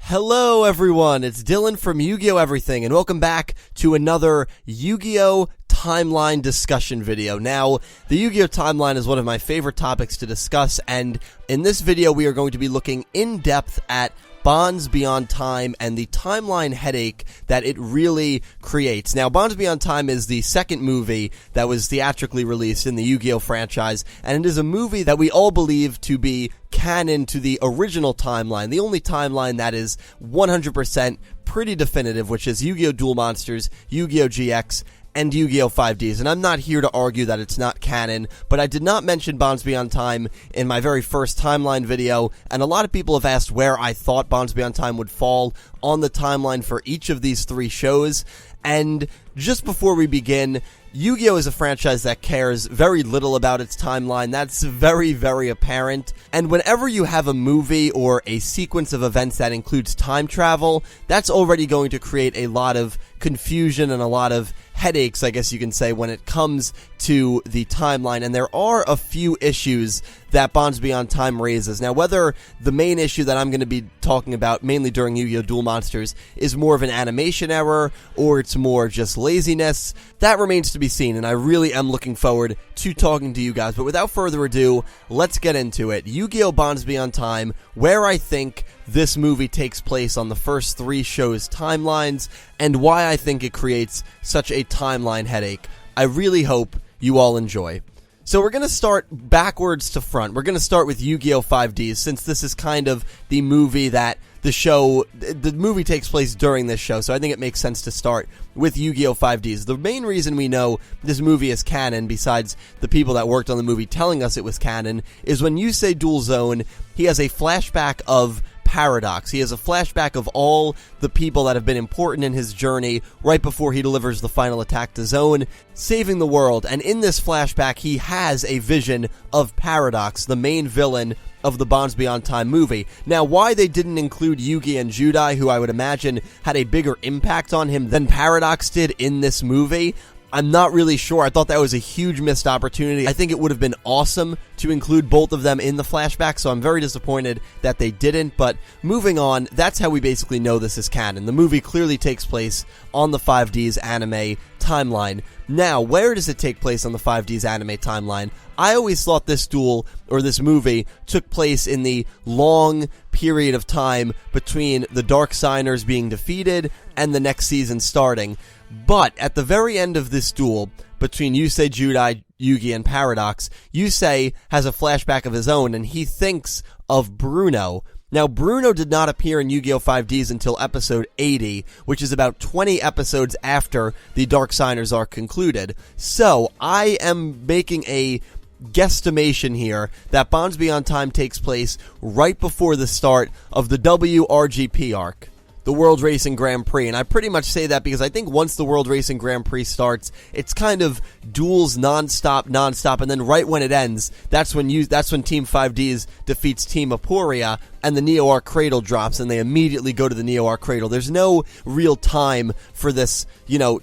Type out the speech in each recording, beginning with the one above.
Hello everyone, it's Dylan from Yugioh Everything, and welcome back to another Yu-Gi-Oh! Timeline discussion video. Now, the Yu-Gi-Oh! Timeline is one of my favorite topics to discuss, and in this video we are going to be looking in depth at Bonds Beyond Time and the timeline headache that it really creates. Now, Bonds Beyond Time is the second movie that was theatrically released in the Yu-Gi-Oh! Franchise, and it is a movie that we all believe to be canon to the original timeline, the only timeline that is 100% pretty definitive, which is Yu-Gi-Oh! Duel Monsters, Yu-Gi-Oh! GX, and Yu-Gi-Oh! 5Ds, and I'm not here to argue that it's not canon, but I did not mention Bonds Beyond Time in my very first timeline video, and a lot of people have asked where I thought Bonds Beyond Time would fall on the timeline for each of these three shows. And just before we begin, Yu-Gi-Oh! Is a franchise that cares very little about its timeline. That's very, very apparent. And whenever you have a movie or a sequence of events that includes time travel, that's already going to create a lot of confusion and a lot of headaches, I guess you can say, when it comes to the timeline. And there are a few issues that Bonds Beyond Time raises. Now, whether the main issue that I'm going to be talking about, mainly during Yu-Gi-Oh! Duel Monsters, is more of an animation error, or it's more just laziness, that remains to be seen, and I really am looking forward to talking to you guys. But without further ado, let's get into it. Yu-Gi-Oh! Bonds Beyond Time, where I think this movie takes place on the first three shows' timelines, and why I think it creates such a timeline headache. I really hope you all enjoy. So we're going to start backwards to front. We're going to start with Yu-Gi-Oh! 5Ds, since this is kind of the movie that the movie takes place during this show, so I think it makes sense to start with Yu-Gi-Oh! 5Ds. The main reason we know this movie is canon, besides the people that worked on the movie telling us it was canon, is when you say Duel Zone, he has a flashback of Paradox. He has a flashback of all the people that have been important in his journey right before he delivers the final attack to Zone, saving the world. And in this flashback, he has a vision of Paradox, the main villain of the Bonds Beyond Time movie. Now, why they didn't include Yugi and Judai, who I would imagine had a bigger impact on him than Paradox did in this movie, I'm not really sure. I thought that was a huge missed opportunity. I think it would have been awesome to include both of them in the flashback, so I'm very disappointed that they didn't. But moving on, that's how we basically know this is canon. The movie clearly takes place on the 5Ds anime timeline. Now, where does it take place on the 5Ds anime timeline? I always thought this duel, or this movie, took place in the long period of time between the Dark Signers being defeated and the next season starting. But at the very end of this duel between Yusei Judai, Yugi, and Paradox, Yusei has a flashback of his own, and he thinks of Bruno. Now, Bruno did not appear in Yu-Gi-Oh! 5Ds until episode 80, which is about 20 episodes after the Dark Signers arc concluded. So, I am making a guesstimation here that Bonds Beyond Time takes place right before the start of the WRGP arc, the World Racing Grand Prix. And I pretty much say that because I think once the World Racing Grand Prix starts, it's kind of duels non-stop, and then right when it ends, that's when Team 5Ds defeats Team Aporia, and the Neo Arc Cradle drops, and they immediately go to the Neo Arc Cradle. There's no real time for this,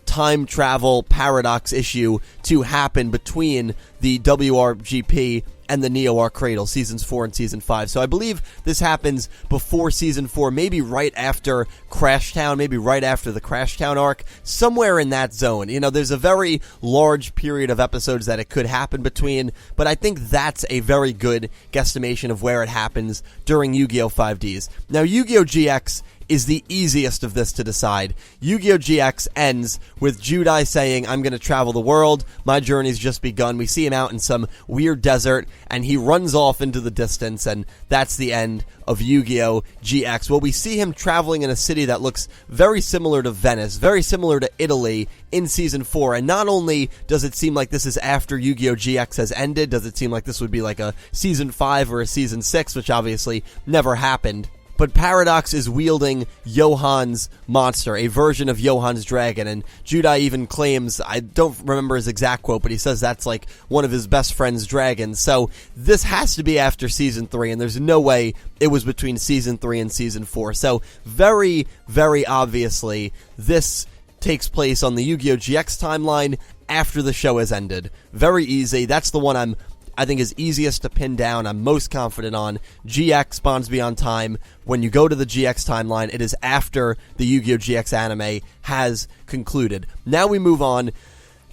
time travel paradox issue to happen between the WRGP and the Neo Arc Cradle, Seasons 4 and Season 5. So I believe this happens before Season 4, maybe right after Crashtown, maybe right after the Crashtown arc, somewhere in that zone. There's a very large period of episodes that it could happen between, but I think that's a very good guesstimation of where it happens during Yu-Gi-Oh! 5Ds. Now, Yu-Gi-Oh! GX is the easiest of this to decide. Yu-Gi-Oh! GX ends with Judai saying, "I'm going to travel the world, my journey's just begun." We see him out in some weird desert, and he runs off into the distance, and that's the end of Yu-Gi-Oh! GX. Well, we see him traveling in a city that looks very similar to Venice, very similar to Italy in Season 4, and not only does it seem like this is after Yu-Gi-Oh! GX has ended, does it seem like this would be like a Season 5 or a Season 6, which obviously never happened, but Paradox is wielding Johan's monster, a version of Johan's dragon, and Judai even claims, I don't remember his exact quote, but he says that's like one of his best friend's dragons. So this has to be after Season 3, and there's no way it was between Season 3 and Season 4. So very, very obviously, this takes place on the Yu-Gi-Oh! GX timeline after the show has ended. Very easy. That's the one I'm I think is easiest to pin down, I'm most confident on, GX Bonds Beyond Time. When you go to the GX timeline, it is after the Yu-Gi-Oh! GX anime has concluded. Now we move on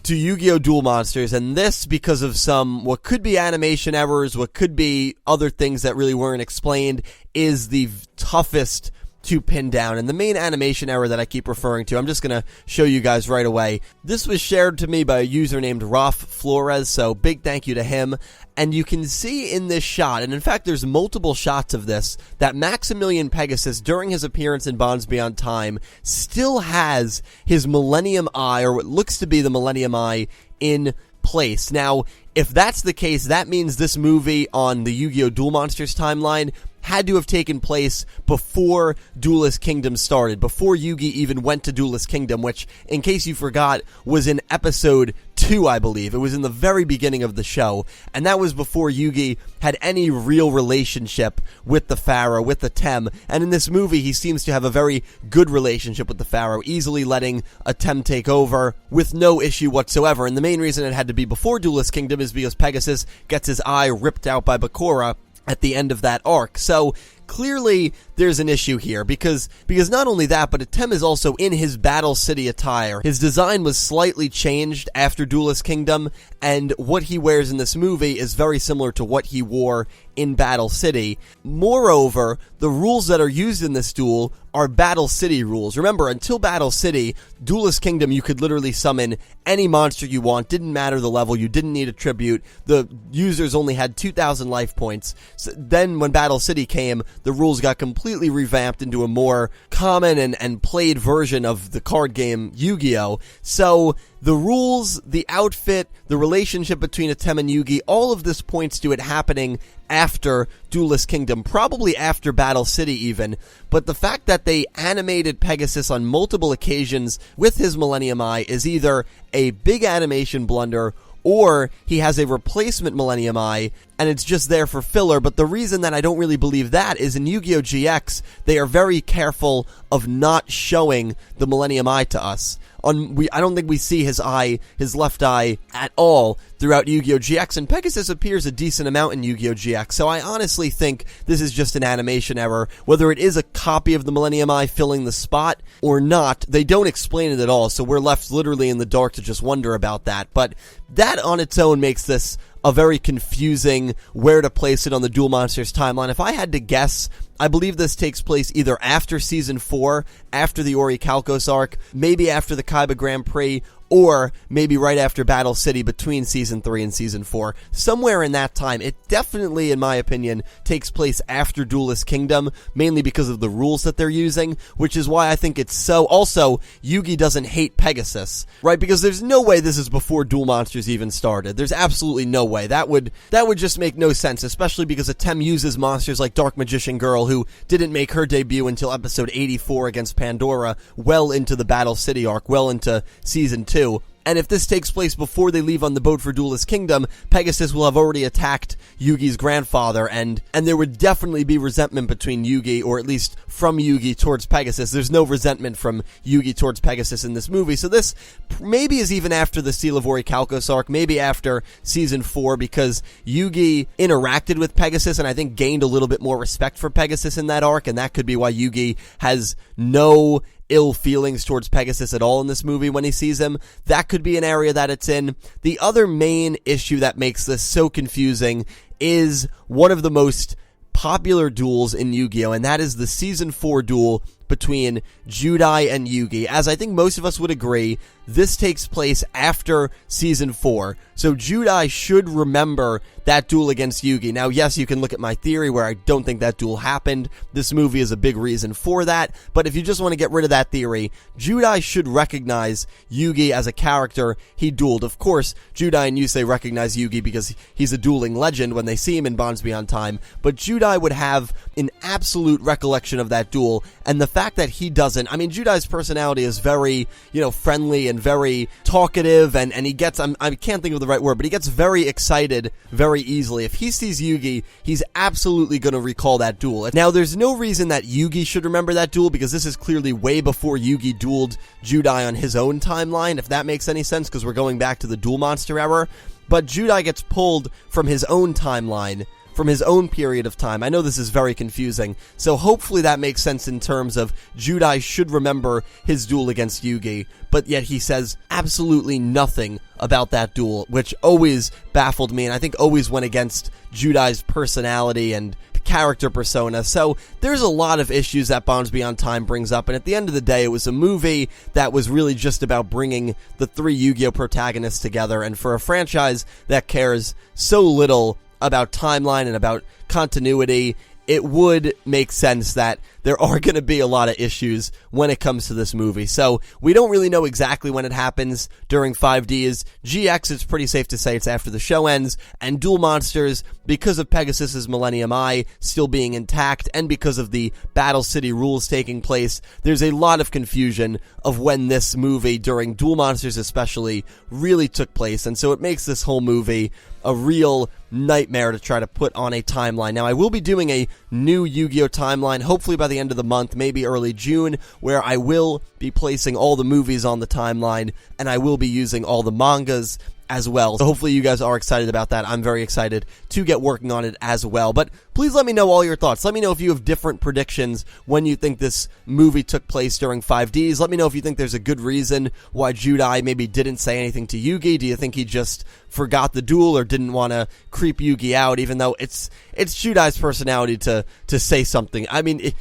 to Yu-Gi-Oh! Duel Monsters, and this because of some, what could be animation errors, what could be other things that really weren't explained, is the toughest to pin down. And the main animation error that I keep referring to, I'm just going to show you guys right away. This was shared to me by a user named Raf Flores, so big thank you to him. And you can see in this shot, and in fact there's multiple shots of this, that Maximilian Pegasus, during his appearance in Bonds Beyond Time, still has his Millennium Eye, or what looks to be the Millennium Eye, in place. Now, if that's the case, that means this movie on the Yu-Gi-Oh! Duel Monsters timeline had to have taken place before Duelist Kingdom started, before Yugi even went to Duelist Kingdom, which, in case you forgot, was in episode 2, I believe. It was in the very beginning of the show, and that was before Yugi had any real relationship with the Pharaoh, with the Tem, and in this movie he seems to have a very good relationship with the Pharaoh, easily letting a Tem take over with no issue whatsoever. And the main reason it had to be before Duelist Kingdom is because Pegasus gets his eye ripped out by Bakura at the end of that arc. So clearly there's an issue here, because not only that, but Tem is also in his Battle City attire. His design was slightly changed after Duelist Kingdom, and what he wears in this movie is very similar to what he wore in Battle City. Moreover, the rules that are used in this duel are Battle City rules. Remember, until Battle City, Duelist Kingdom, you could literally summon any monster you want, didn't matter the level, you didn't need a tribute, the users only had 2,000 life points. So then when Battle City came, the rules got completely revamped into a more common and played version of the card game Yu-Gi-Oh! So the rules, the outfit, the relationship between a Tem and Yugi, all of this points to it happening after Duelist Kingdom, probably after Battle City even. But the fact that they animated Pegasus on multiple occasions with his Millennium Eye is either a big animation blunder, or he has a replacement Millennium Eye, and it's just there for filler. But the reason that I don't really believe that is in Yu-Gi-Oh! GX, they are very careful of not showing the Millennium Eye to us. I don't think we see his eye, his left eye, at all throughout Yu-Gi-Oh! GX, and Pegasus appears a decent amount in Yu-Gi-Oh! GX, so I honestly think this is just an animation error. Whether it is a copy of the Millennium Eye filling the spot or not, they don't explain it at all, so we're left literally in the dark to just wonder about that. But that on its own makes this a very confusing where to place it on the Duel Monsters timeline. If I had to guess, I believe this takes place either after Season 4, after the Orichalcos arc, maybe after the Kaiba Grand Prix, or maybe right after Battle City between Season 3 and Season 4. Somewhere in that time. It definitely, in my opinion, takes place after Duelist Kingdom, mainly because of the rules that they're using, which is why I think it's so... Also, Yugi doesn't hate Pegasus, right? Because there's no way this is before Duel Monsters even started. There's absolutely no way. That would just make no sense, especially because a Tem uses monsters like Dark Magician Girl, who didn't make her debut until episode 84 against Pandora, well into the Battle City arc, well into Season 2. And if this takes place before they leave on the boat for Duelist Kingdom, Pegasus will have already attacked Yugi's grandfather, and there would definitely be resentment between Yugi, or at least from Yugi towards Pegasus. There's no resentment from Yugi towards Pegasus in this movie, so this maybe is even after the Seal of Orichalcos arc, maybe after Season 4, because Yugi interacted with Pegasus, and I think gained a little bit more respect for Pegasus in that arc, and that could be why Yugi has no ill feelings towards Pegasus at all in this movie when he sees him. That could be an area that it's in. The other main issue that makes this so confusing is one of the most popular duels in Yu-Gi-Oh! And that is the Season 4 duel between Judai and Yugi. As I think most of us would agree, this takes place after Season 4, so Judai should remember that duel against Yugi. Now, yes, you can look at my theory where I don't think that duel happened. This movie is a big reason for that, but if you just want to get rid of that theory, Judai should recognize Yugi as a character he dueled. Of course, Judai and Yusei recognize Yugi because he's a dueling legend when they see him in Bonds Beyond Time, but Judai would have an absolute recollection of that duel, and the fact fact that he doesn't, I mean, Judai's personality is very, friendly and very talkative, and he gets, I can't think of the right word, but he gets very excited very easily. If he sees Yugi, he's absolutely going to recall that duel. Now, there's no reason that Yugi should remember that duel, because this is clearly way before Yugi dueled Judai on his own timeline, if that makes any sense, because we're going back to the Duel Monster era. But Judai gets pulled from his own timeline, from his own period of time. I know this is very confusing, so hopefully that makes sense in terms of Judai should remember his duel against Yugi, but yet he says absolutely nothing about that duel, which always baffled me, and I think always went against Judai's personality and character persona. So there's a lot of issues that Bonds Beyond Time brings up, and at the end of the day, it was a movie that was really just about bringing the three Yu-Gi-Oh protagonists together, and for a franchise that cares so little about timeline and about continuity, it would make sense that there are going to be a lot of issues when it comes to this movie. So we don't really know exactly when it happens during 5Ds. GX, it's pretty safe to say it's after the show ends, and Duel Monsters, because of Pegasus's Millennium Eye still being intact and because of the Battle City rules taking place, there's a lot of confusion of when this movie, during Duel Monsters especially, really took place, and so it makes this whole movie a real nightmare to try to put on a timeline. Now, I will be doing a new Yu-Gi-Oh timeline, hopefully by the end of the month, maybe early June, where I will be placing all the movies on the timeline, and I will be using all the mangas as well. So hopefully you guys are excited about that. I'm very excited to get working on it as well. But please let me know all your thoughts. Let me know if you have different predictions when you think this movie took place during 5Ds. Let me know if you think there's a good reason why Judai maybe didn't say anything to Yugi. Do you think he just forgot the duel or didn't want to creep Yugi out, even though it's Judai's personality to say something? I mean,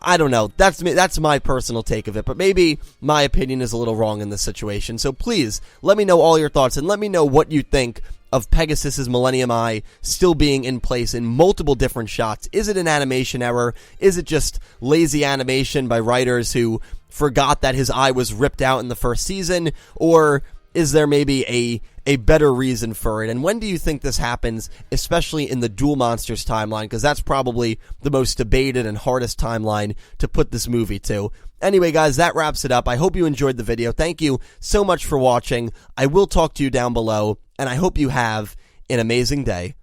I don't know. That's my personal take of it, but maybe my opinion is a little wrong in this situation. So please, let me know all your thoughts, and let me know what you think of Pegasus's Millennium Eye still being in place in multiple different shots. Is it an animation error? Is it just lazy animation by writers who forgot that his eye was ripped out in the first season? Or is there maybe a better reason for it? And when do you think this happens, especially in the Duel Monsters timeline? Because that's probably the most debated and hardest timeline to put this movie to. Anyway, guys, that wraps it up. I hope you enjoyed the video. Thank you so much for watching. I will talk to you down below, and I hope you have an amazing day.